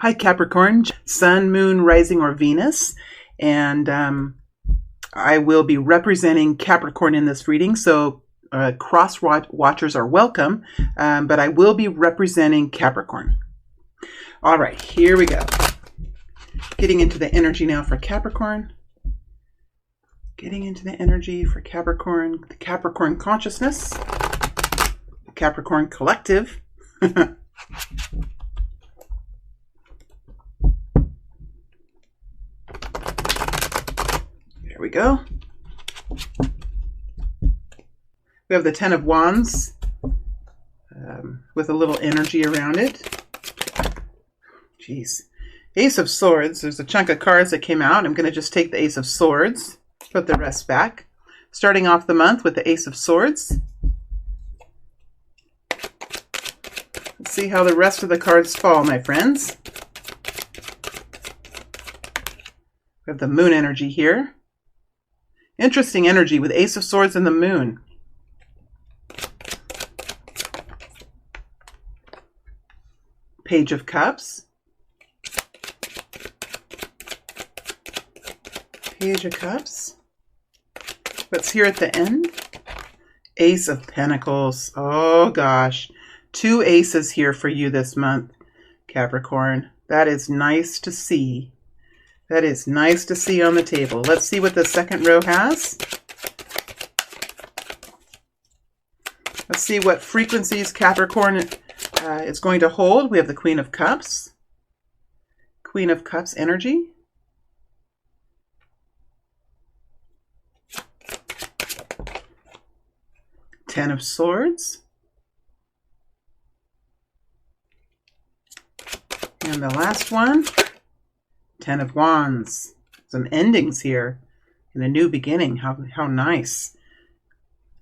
Hi, Capricorn, Sun, Moon, Rising, or Venus. And I will be representing Capricorn in this reading, so cross watchers are welcome, but I will be representing Capricorn. All right, here we go. Getting into the energy now for Capricorn. Getting into the energy for Capricorn, the Capricorn consciousness, the Capricorn collective. There we go. We have the Ten of Wands with a little energy around it. Jeez. Ace of Swords. There's a chunk of cards that came out. I'm going to just take the Ace of Swords, put the rest back. Starting off the month with the Ace of Swords. Let's see how the rest of the cards fall, my friends. We have the Moon energy here. Interesting energy with Ace of Swords and the Moon. Page of Cups. Page of Cups. What's here at the end? Ace of Pentacles. Oh gosh. 2 aces here for you this month, Capricorn. That is nice to see. That is nice to see on the table. Let's see what the second row has. Let's see what frequencies Capricorn is going to hold. We have the Queen of Cups. Queen of Cups energy. Ten of Swords. And the last one, Ten of Wands. Some endings here and a new beginning. How nice.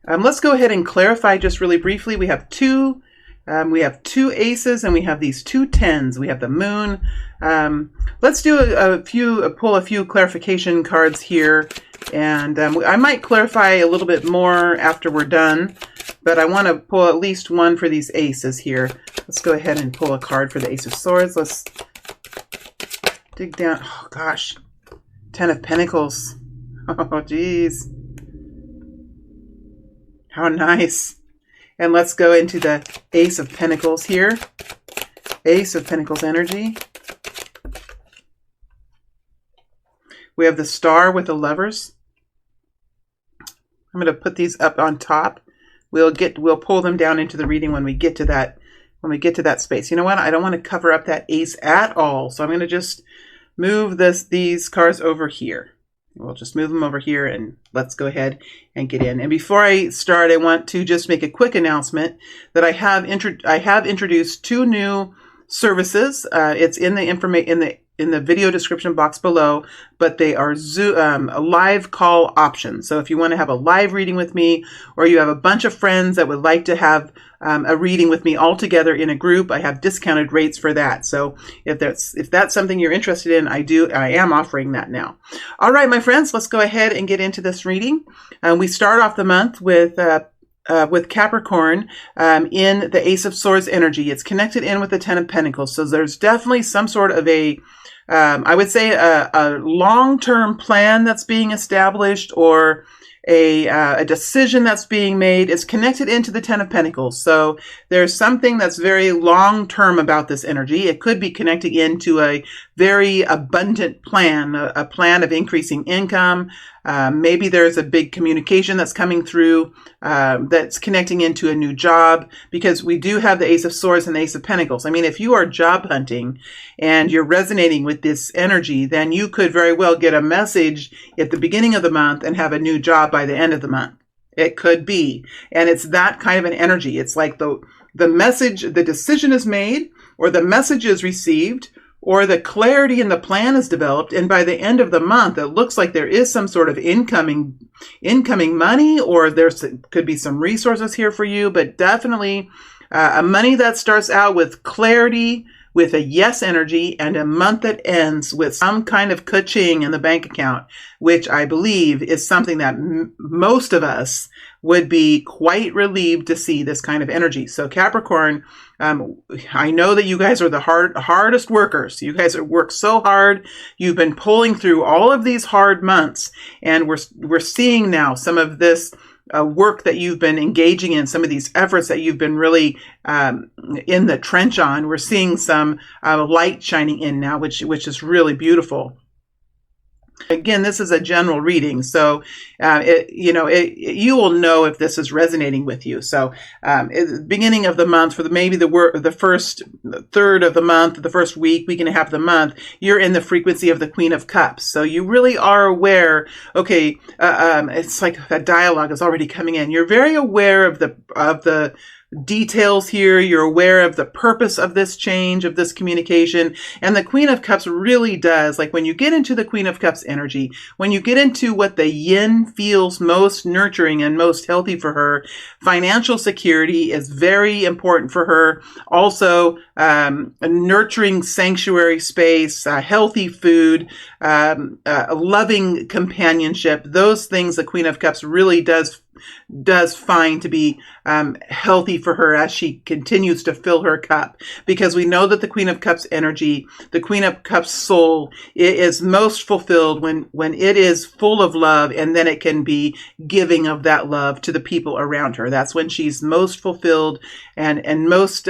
Let's go ahead and clarify just really briefly. We have two aces and we have these 2 tens. We have the Moon. Let's do pull a few clarification cards here, and I might clarify a little bit more after we're done, but I want to pull at least one for these aces here. Let's go ahead and pull a card for the Ace of Swords. Let's dig down. Oh gosh, Ten of Pentacles. Oh geez, how nice. And let's go into the Ace of Pentacles here. Ace of Pentacles energy. We have the Star with the Lovers. I'm going to put these up on top. We'll pull them down into the reading when we get to that space. You know what? I don't want to cover up that ace at all. So I'm going to just move these cards over here. We'll just move them over here and let's go ahead and get in. And before I start, I want to just make a quick announcement that I have introduced 2 new services. It's in the video description box below, but they are a live call option. So if you want to have a live reading with me, or you have a bunch of friends that would like to have a reading with me all together in a group, I have discounted rates for that. So if that's something you're interested in, I am offering that now. All right, my friends, let's go ahead and get into this reading. We start off the month with Capricorn in the Ace of Swords energy. It's connected in with the Ten of Pentacles. So there's definitely some sort of I would say a long-term plan that's being established, or a decision that's being made. Is connected into the Ten of Pentacles. So there's something that's very long-term about this energy. It could be connecting into a very abundant plan, a plan of increasing income. Maybe there's a big communication that's coming through that's connecting into a new job, because we do have the Ace of Swords and the Ace of Pentacles. I mean, if you are job hunting and you're resonating with this energy, then you could very well get a message at the beginning of the month and have a new job by the end of the month. It could be. And it's that kind of an energy. It's like the message, the decision is made, or the message is received, or the clarity in the plan is developed, and by the end of the month, it looks like there is some sort of incoming money, or could be some resources here for you, but definitely money that starts out with clarity, with a yes energy and a month that ends with some kind of ka-ching in the bank account, which I believe is something that most of us would be quite relieved to see, this kind of energy. So Capricorn, I know that you guys are the hardest workers. You guys have worked so hard. You've been pulling through all of these hard months, and we're seeing now some of this work that you've been engaging in, some of these efforts that you've been really in the trench on. We're seeing some light shining in now, which is really beautiful. Again, this is a general reading, so you will know if this is resonating with you. So, at the beginning of the month, for the first third of the month, the first week and a half of the month, you're in the frequency of the Queen of Cups. So you really are aware. Okay, it's like that dialogue is already coming in. You're very aware of the details here. You're aware of the purpose of this change, of this communication. And the Queen of Cups really does, like when you get into the Queen of Cups energy, when you get into what the yin feels most nurturing and most healthy for her, financial security is very important for her. Also, a nurturing sanctuary space, healthy food, a loving companionship. Those things the Queen of Cups really does find to be healthy for her as she continues to fill her cup, because we know that the Queen of Cups energy, the Queen of Cups soul, is most fulfilled when it is full of love, and then it can be giving of that love to the people around her. That's when she's most fulfilled and most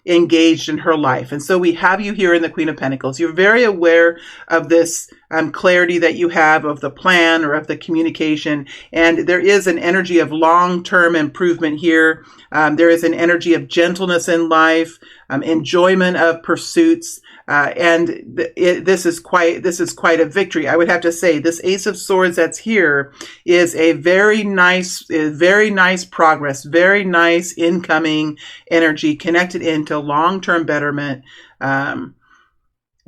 engaged in her life. And so we have you here in the Queen of Pentacles. You're very aware of this clarity that you have of the plan or of the communication. And there is an energy of long-term improvement here. There is an energy of gentleness in life, enjoyment of pursuits. This is quite a victory. I would have to say this Ace of Swords that's here is a very nice progress, very nice incoming energy connected into long-term betterment.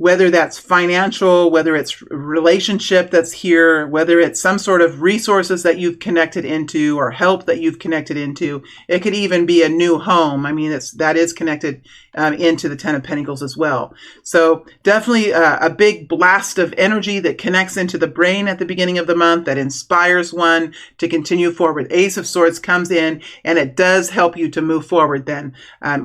Whether that's financial, whether it's relationship that's here, whether it's some sort of resources that you've connected into or help that you've connected into. It could even be a new home. I mean, that is connected into the Ten of Pentacles as well. So definitely a big blast of energy that connects into the brain at the beginning of the month, that inspires one to continue forward. Ace of Swords comes in and it does help you to move forward then.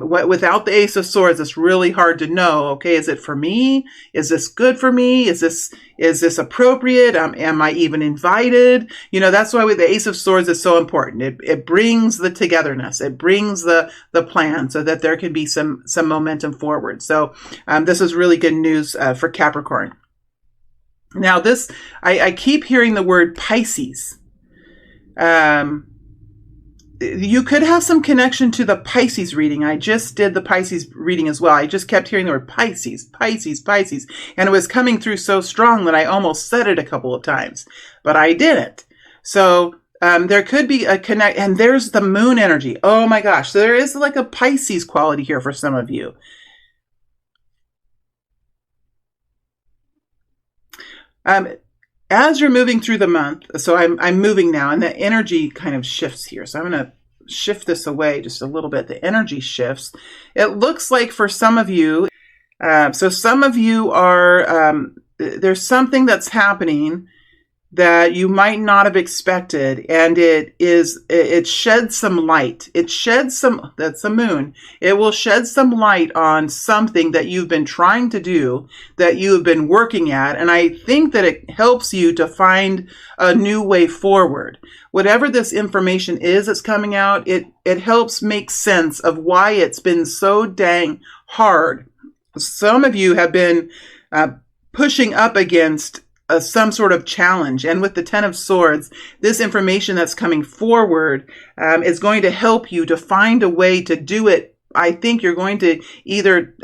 Without the Ace of Swords, it's really hard to know, okay, is it for me? Is this good for me? Is this appropriate? Am I even invited? That's why the Ace of Swords is so important. It brings the togetherness. It brings the plan so that there can be some momentum forward. So this is really good news for Capricorn. Now I keep hearing the word Pisces. You could have some connection to the Pisces reading. I just did the Pisces reading as well. I just kept hearing the word Pisces, Pisces, Pisces. And it was coming through so strong that I almost said it a couple of times, but I didn't. So there could be a connect, and there's the moon energy. Oh my gosh. So there is like a Pisces quality here for some of you. As you're moving through the month, so I'm moving now, and the energy kind of shifts here. So I'm going to shift this away just a little bit. The energy shifts. It looks like for some of you, so some of you are, there's something that's happening that you might not have expected, and it sheds some light. That's the moon. It will shed some light on something that you've been trying to do, that you have been working at, and I think that it helps you to find a new way forward. Whatever this information is that's coming out, it helps make sense of why it's been so dang hard. Some of you have been pushing up against some sort of challenge. And with the Ten of Swords, this information that's coming forward is going to help you to find a way to do it. I think you're going to either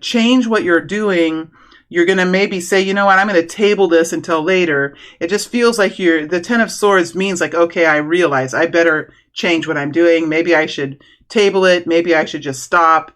change what you're doing. You're going to maybe say, you know what, I'm going to table this until later. It just feels like the Ten of Swords means like, okay, I realize I better change what I'm doing. Maybe I should table it. Maybe I should just stop.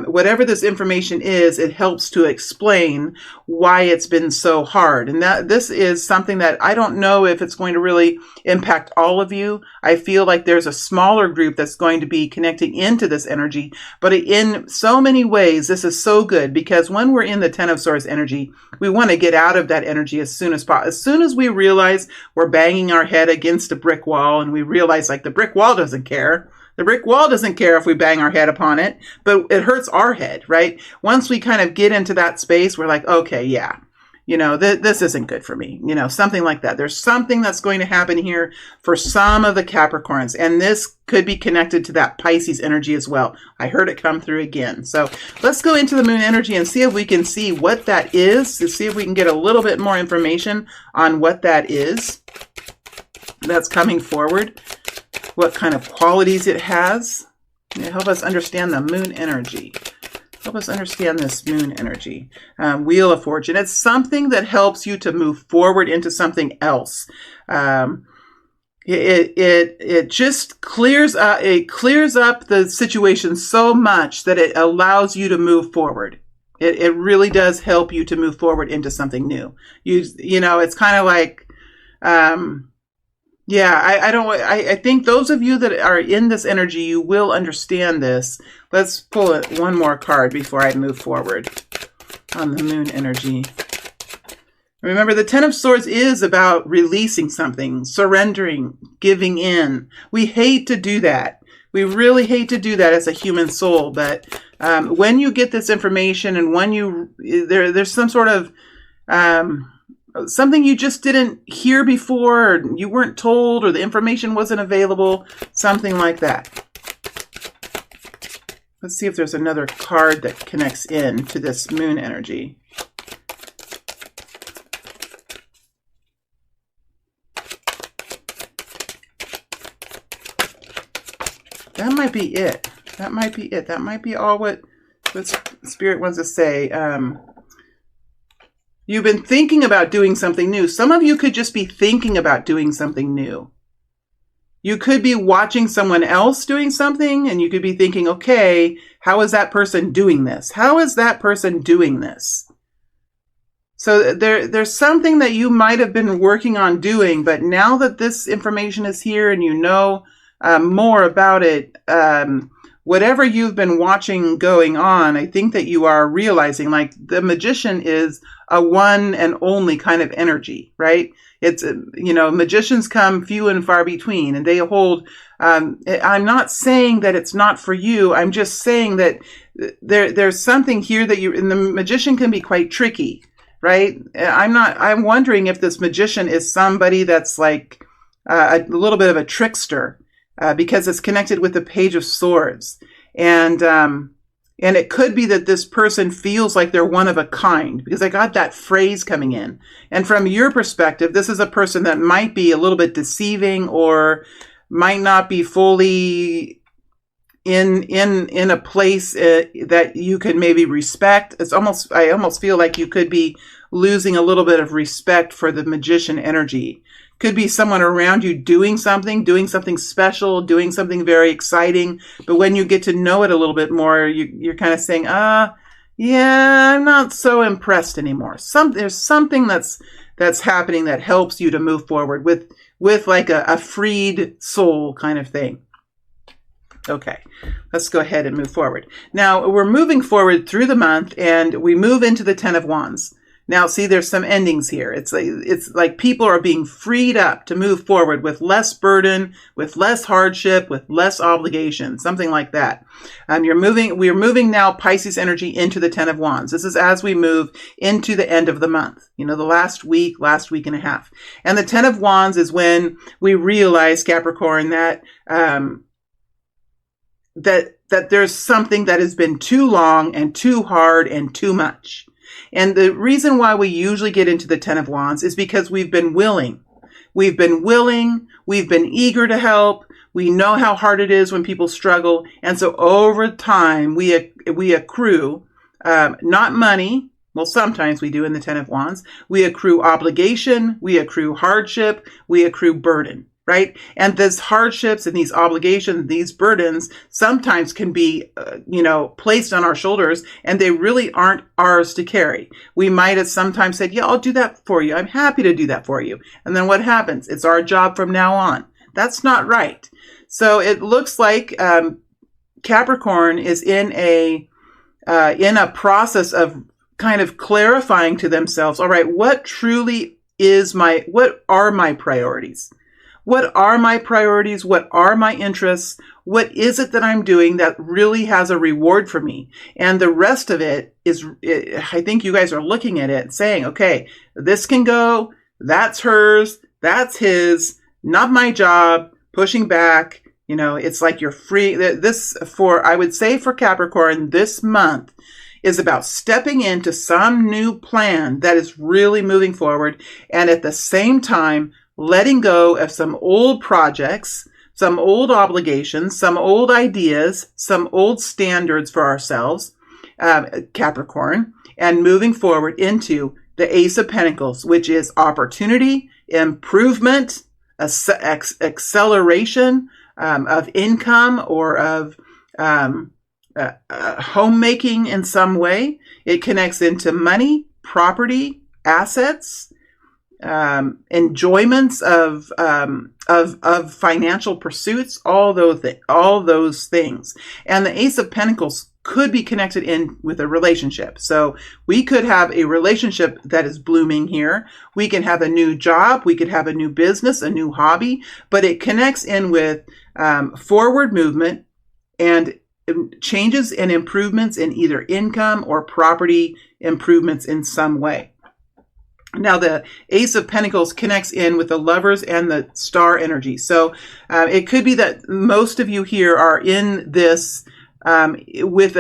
Whatever this information is, it helps to explain why it's been so hard. And that this is something that I don't know if it's going to really impact all of you. I feel like there's a smaller group that's going to be connecting into this energy. But in so many ways, this is so good, because when we're in the Ten of Swords energy, we want to get out of that energy as soon as possible. As soon as we realize we're banging our head against a brick wall, and we realize like the brick wall doesn't care. The brick wall doesn't care if we bang our head upon it, but it hurts our head, right? Once we kind of get into that space, we're like, okay, yeah, this isn't good for me, something like that. There's something that's going to happen here for some of the Capricorns, and this could be connected to that Pisces energy as well. I heard it come through again. So let's go into the moon energy and see if we can see what that is, to see if we can get a little bit more information on what that is that's coming forward, what kind of qualities it has. Help us understand the moon energy. Help us understand this moon energy. Wheel of Fortune. It's something that helps you to move forward into something else. It just clears up the situation so much that it allows you to move forward. It really does help you to move forward into something new. It's kind of like, I think those of you that are in this energy, you will understand this. Let's pull one more card before I move forward on the moon energy. Remember, the Ten of Swords is about releasing something, surrendering, giving in. We hate to do that. We really hate to do that as a human soul. But when you get this information, and when there's some sort of something you just didn't hear before, or you weren't told, or the information wasn't available, something like that. Let's see if there's another card that connects in to this moon energy. That might be it. That might be it. That might be all what Spirit wants to say. You've been thinking about doing something new. Some of you could just be thinking about doing something new. You could be watching someone else doing something, and you could be thinking, okay, how is that person doing this? How is that person doing this? So there's something that you might have been working on doing, but now that this information is here and you know more about it, whatever you've been watching going on, I think that you are realizing, like, the magician is a one and only kind of energy, right? It's, magicians come few and far between, and they hold, I'm not saying that it's not for you. I'm just saying that there's something here that and the magician can be quite tricky, right? I'm wondering if this magician is somebody that's like a little bit of a trickster, because it's connected with the Page of Swords. And it could be that this person feels like they're one of a kind, because I got that phrase coming in. And from your perspective, this is a person that might be a little bit deceiving, or might not be fully in a place that you could maybe respect. I almost feel like you could be losing a little bit of respect for the magician energy. Could be someone around you doing something special, doing something very exciting. But when you get to know it a little bit more, you're kind of saying, yeah, I'm not so impressed anymore. There's something that's happening that helps you to move forward with like a freed soul kind of thing. Okay, let's go ahead and move forward. Now, we're moving forward through the month, and we move into the Ten of Wands. Now, see, there's some endings here. It's like people are being freed up to move forward with less burden, with less hardship, with less obligation, something like that. We're moving now Pisces energy into the Ten of Wands. This is as we move into the end of the month, the last week and a half. And the Ten of Wands is when we realize, Capricorn, that that there's something that has been too long and too hard and too much. And the reason why we usually get into the Ten of Wands is because we've been willing. We've been eager to help. We know how hard it is when people struggle. And so over time, we accrue, not money. Well, sometimes we do in the Ten of Wands. We accrue obligation. We accrue hardship. We accrue burden. right? And these hardships and these obligations, these burdens sometimes can be, placed on our shoulders, and they really aren't ours to carry. We might have sometimes said, yeah, I'll do that for you. I'm happy to do that for you. And then what happens? It's our job from now on. That's not right. So it looks like Capricorn is in a process of kind of clarifying to themselves, all right, what are my priorities? What are my priorities? What are my interests? What is it that I'm doing that really has a reward for me? And the rest of it is, I think you guys are looking at it saying, okay, this can go, that's hers, that's his, not my job, pushing back. It's like you're free. I would say for Capricorn, this month is about stepping into some new plan that is really moving forward, and at the same time, letting go of some old projects, some old obligations, some old ideas, some old standards for ourselves, Capricorn, and moving forward into the Ace of Pentacles, which is opportunity, improvement, acceleration of income or of homemaking in some way. It connects into money, property, assets, enjoyments of financial pursuits, all those things. And the Ace of Pentacles could be connected in with a relationship. So we could have a relationship that is blooming here. We can have a new job. We could have a new business, a new hobby, but it connects in with forward movement and changes and improvements in either income or property improvements in some way. Now, the Ace of Pentacles connects in with the Lovers and the Star energy. So it could be that most of you here are in this with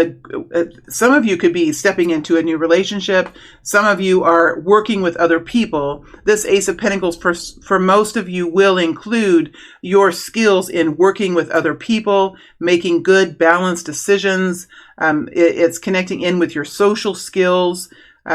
some of you could be stepping into a new relationship. Some of you are working with other people. This Ace of Pentacles for most of you will include your skills in working with other people, making good, balanced decisions. It's connecting in with your social skills,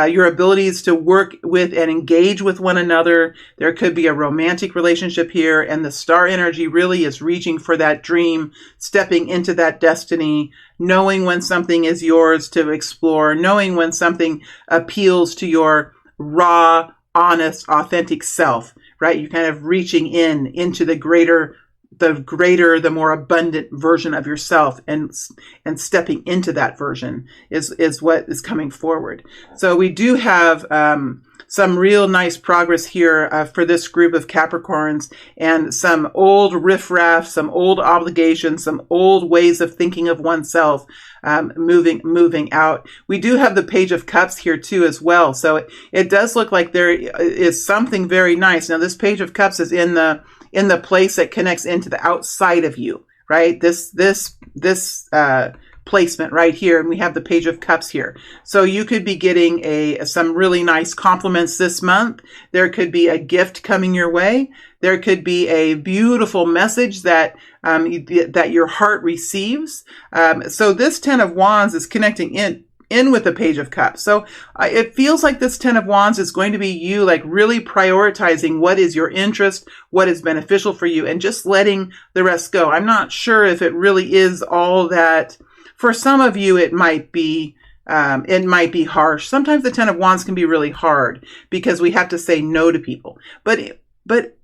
your abilities to work with and engage with one another. There could be a romantic relationship here, and the Star energy really is reaching for that dream, stepping into that destiny, knowing when something is yours to explore, knowing when something appeals to your raw, honest, authentic self, right? You're kind of reaching into the more abundant version of yourself, and stepping into that version is what is coming forward. So we do have some real nice progress here for this group of Capricorns, and some old riffraff, some old obligations, some old ways of thinking of oneself moving out. We do have the Page of Cups here too as well. So it does look like there is something very nice. Now, this Page of Cups is in the place that connects into the outside of you, right? This placement right here, and we have the Page of Cups here. So you could be getting some really nice compliments this month. There could be a gift coming your way. There could be a beautiful message that your heart receives. So this Ten of Wands is connecting in with the Page of Cups. So it feels like this Ten of Wands is going to be you like really prioritizing what is your interest, what is beneficial for you, and just letting the rest go. I'm not sure if it really is all that. For some of you, it might be harsh. Sometimes the Ten of Wands can be really hard because we have to say no to people. But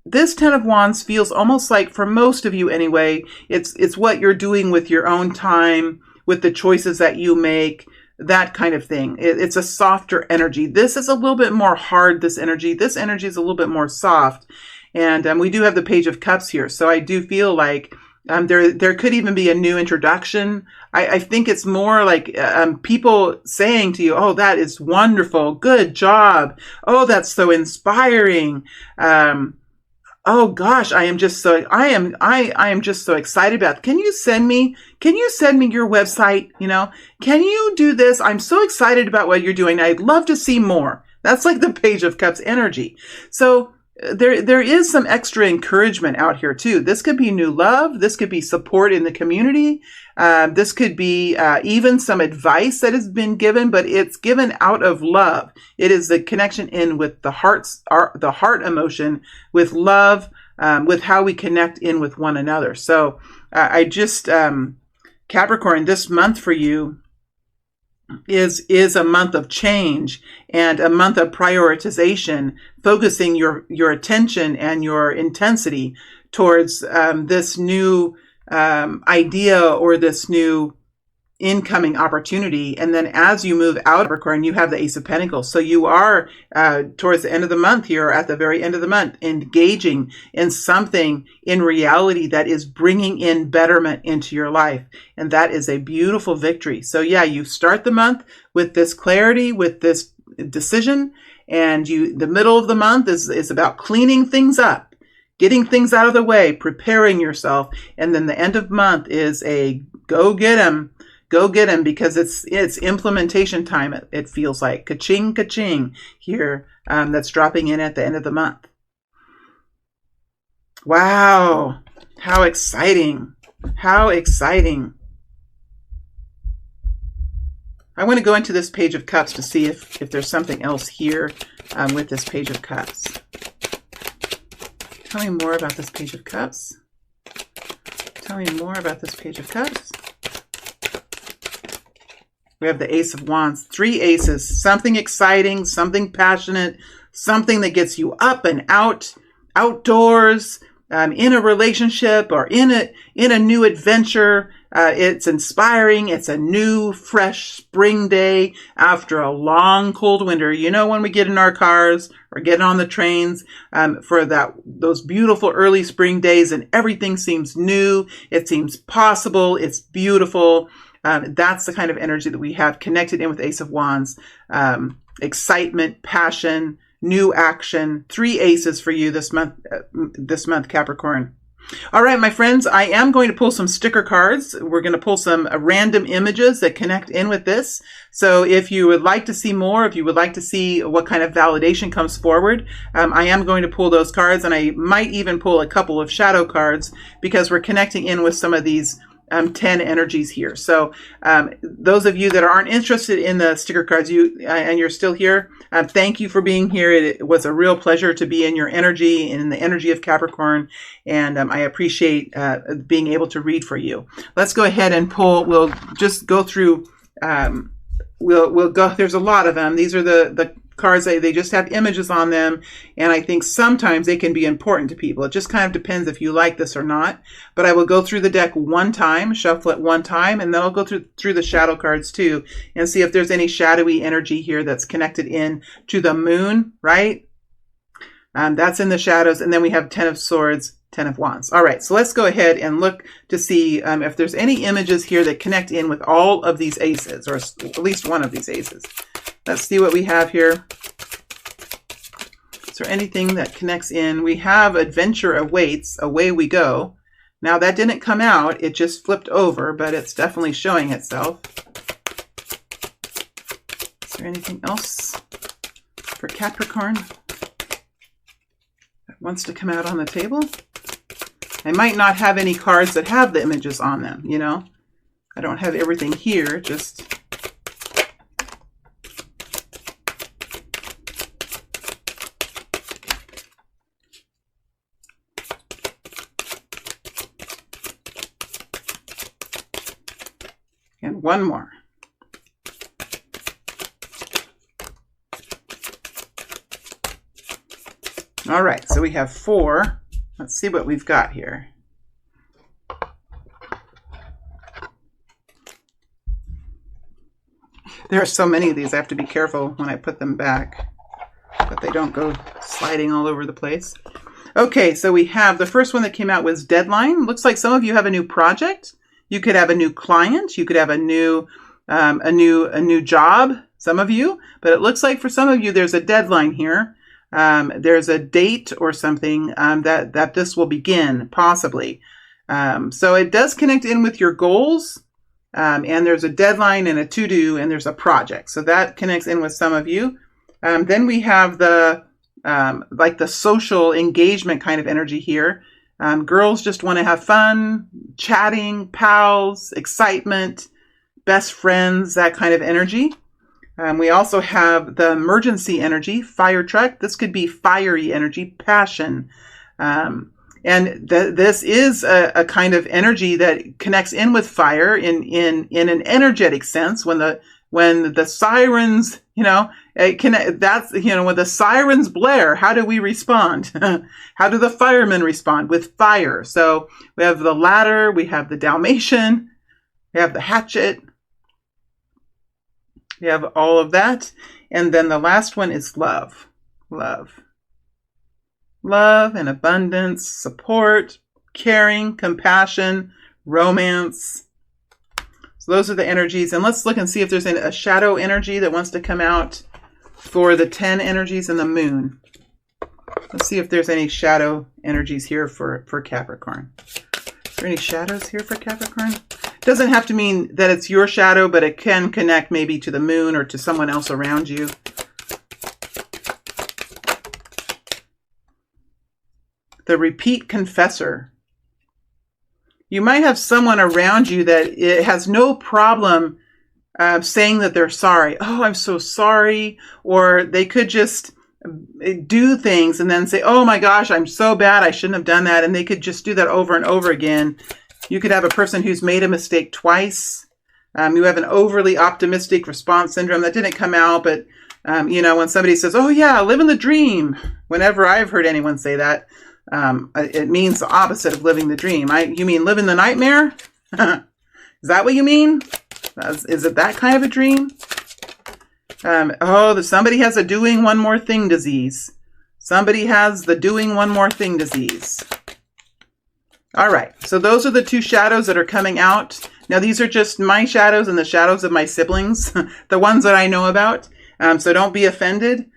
this Ten of Wands feels almost like, for most of you anyway, it's what you're doing with your own time, with the choices that you make, that kind of thing. It's a softer energy. This is a little bit more hard, this energy. This energy is a little bit more soft. And we do have the Page of Cups here. So I do feel like there could even be a new introduction. I think it's more like people saying to you, oh, that is wonderful. Good job. Oh, that's so inspiring. Oh gosh, I am just so excited about it. Can you send me your website? Can you do this? I'm so excited about what you're doing. I'd love to see more. That's like the Page of Cups energy. So there is some extra encouragement out here too. This could be new love. This could be support in the community. This could be even some advice that has been given, but it's given out of love. It is the connection in with the heart emotion, with love, with how we connect in with one another. So Capricorn, this month for you is a month of change and a month of prioritization, focusing your attention and your intensity towards this new idea or this new incoming opportunity. And then as you move out of Capricorn, you have the Ace of Pentacles. So you are towards the end of the month here, at the very end of the month, engaging in something in reality that is bringing in betterment into your life. And that is a beautiful victory. So yeah, you start the month with this clarity, with this decision, and the middle of the month is about cleaning things up, getting things out of the way, preparing yourself. And then the end of month is a go get 'em. Go get him, because it's implementation time. It feels like ka-ching, ka-ching here. That's dropping in at the end of the month. Wow. How exciting. How exciting. I want to go into this Page of Cups to see if there's something else here with this Page of Cups. Tell me more about this Page of Cups. Tell me more about this Page of Cups. We have the Ace of Wands, 3 aces, something exciting, something passionate, something that gets you up and out, outdoors, in a relationship or in a new adventure. It's inspiring. It's a new, fresh spring day after a long, cold winter. You know, when we get in our cars or get on the trains for those beautiful early spring days, and everything seems new. It seems possible. It's beautiful. That's the kind of energy that we have connected in with Ace of Wands. Excitement, passion, new action. 3 aces for you this month, Capricorn. All right, my friends, I am going to pull some sticker cards. We're going to pull some random images that connect in with this. So if you would like to see more, if you would like to see what kind of validation comes forward, I am going to pull those cards, and I might even pull a couple of shadow cards, because we're connecting in with some of these 10 energies here. So those of you that aren't interested in the sticker cards, and you're still here, thank you for being here. It was a real pleasure to be in your energy, in the energy of Capricorn, and I appreciate being able to read for you. Let's go ahead and pull. We'll just go through. We'll go. There's a lot of them. These are the cards. They just have images on them, and I think sometimes they can be important to people. It just kind of depends if you like this or not. But I will go through the deck one time, shuffle it one time, and then I'll go through the shadow cards too, and see if there's any shadowy energy here that's connected in to the moon, right? That's in the shadows, and then we have 10 of Swords, 10 of Wands. All right, so let's go ahead and look to see if there's any images here that connect in with all of these aces, or at least one of these aces. Let's see what we have here. Is there anything that connects in? We have Adventure Awaits, Away We Go. Now that didn't come out, it just flipped over, but it's definitely showing itself. Is there anything else for Capricorn that wants to come out on the table? I might not have any cards that have the images on them, you know. I don't have everything here, just... And one more. All right, so we have 4. Let's see what we've got here. There are so many of these, I have to be careful when I put them back, that they don't go sliding all over the place. Okay, so we have the first one that came out was Deadline. Looks like some of you have a new project. You could have a new client. You could have a new job, some of you. But it looks like for some of you, there's a deadline here. There's a date or something that this will begin, possibly. So it does connect in with your goals. And there's a deadline and a to-do, and there's a project. So that connects in with some of you. Then we have the social engagement kind of energy here. Girls just want to have fun, chatting, pals, excitement, best friends, that kind of energy. We also have the emergency energy, fire truck. This could be fiery energy, passion. And this is a kind of energy that connects in with fire in an energetic sense. When the sirens, that's, when the sirens blare, how do we respond? How do the firemen respond? With fire. So we have the ladder, we have the Dalmatian, we have the hatchet, we have all of that. And then the last one is love. Love and abundance, support, caring, compassion, romance. So those are the energies. And let's look and see if there's a shadow energy that wants to come out for the 10 energies and the moon. Let's see if there's any shadow energies here for Capricorn. Is there any shadows here for Capricorn? Doesn't have to mean that it's your shadow, but it can connect maybe to the moon or to someone else around you. The repeat confessor. You might have someone around you that it has no problem saying that they're sorry. Oh, I'm so sorry. Or they could just do things and then say, oh my gosh, I'm so bad. I shouldn't have done that. And they could just do that over and over again. You could have a person who's made a mistake twice. You have an overly optimistic response syndrome. That didn't come out, but when somebody says, oh yeah, living the dream. Whenever I've heard anyone say that, it means the opposite of living the dream. You mean living the nightmare? Is that what you mean? Is it that kind of a dream? Somebody has a doing one more thing disease. Somebody has the doing one more thing disease. All right. So those are the two shadows that are coming out. Now, these are just my shadows and the shadows of my siblings, the ones that I know about. So don't be offended.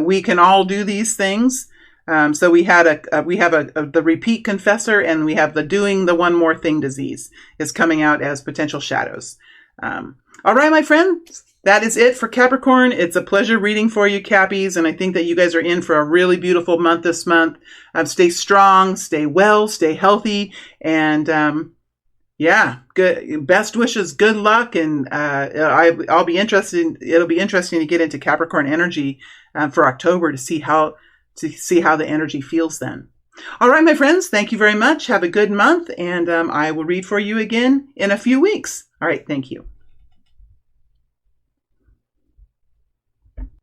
We can all do these things. So we have the repeat confessor, and we have the doing the one more thing disease is coming out as potential shadows. All right, my friends, that is it for Capricorn. It's a pleasure reading for you, Cappies, and I think that you guys are in for a really beautiful month this month. Stay strong, stay well, stay healthy, and good. Best wishes, good luck, and I'll be interested. It'll be interesting to get into Capricorn energy for October to see how the energy feels then. All right, my friends, thank you very much. Have a good month, and I will read for you again in a few weeks. All right, thank you.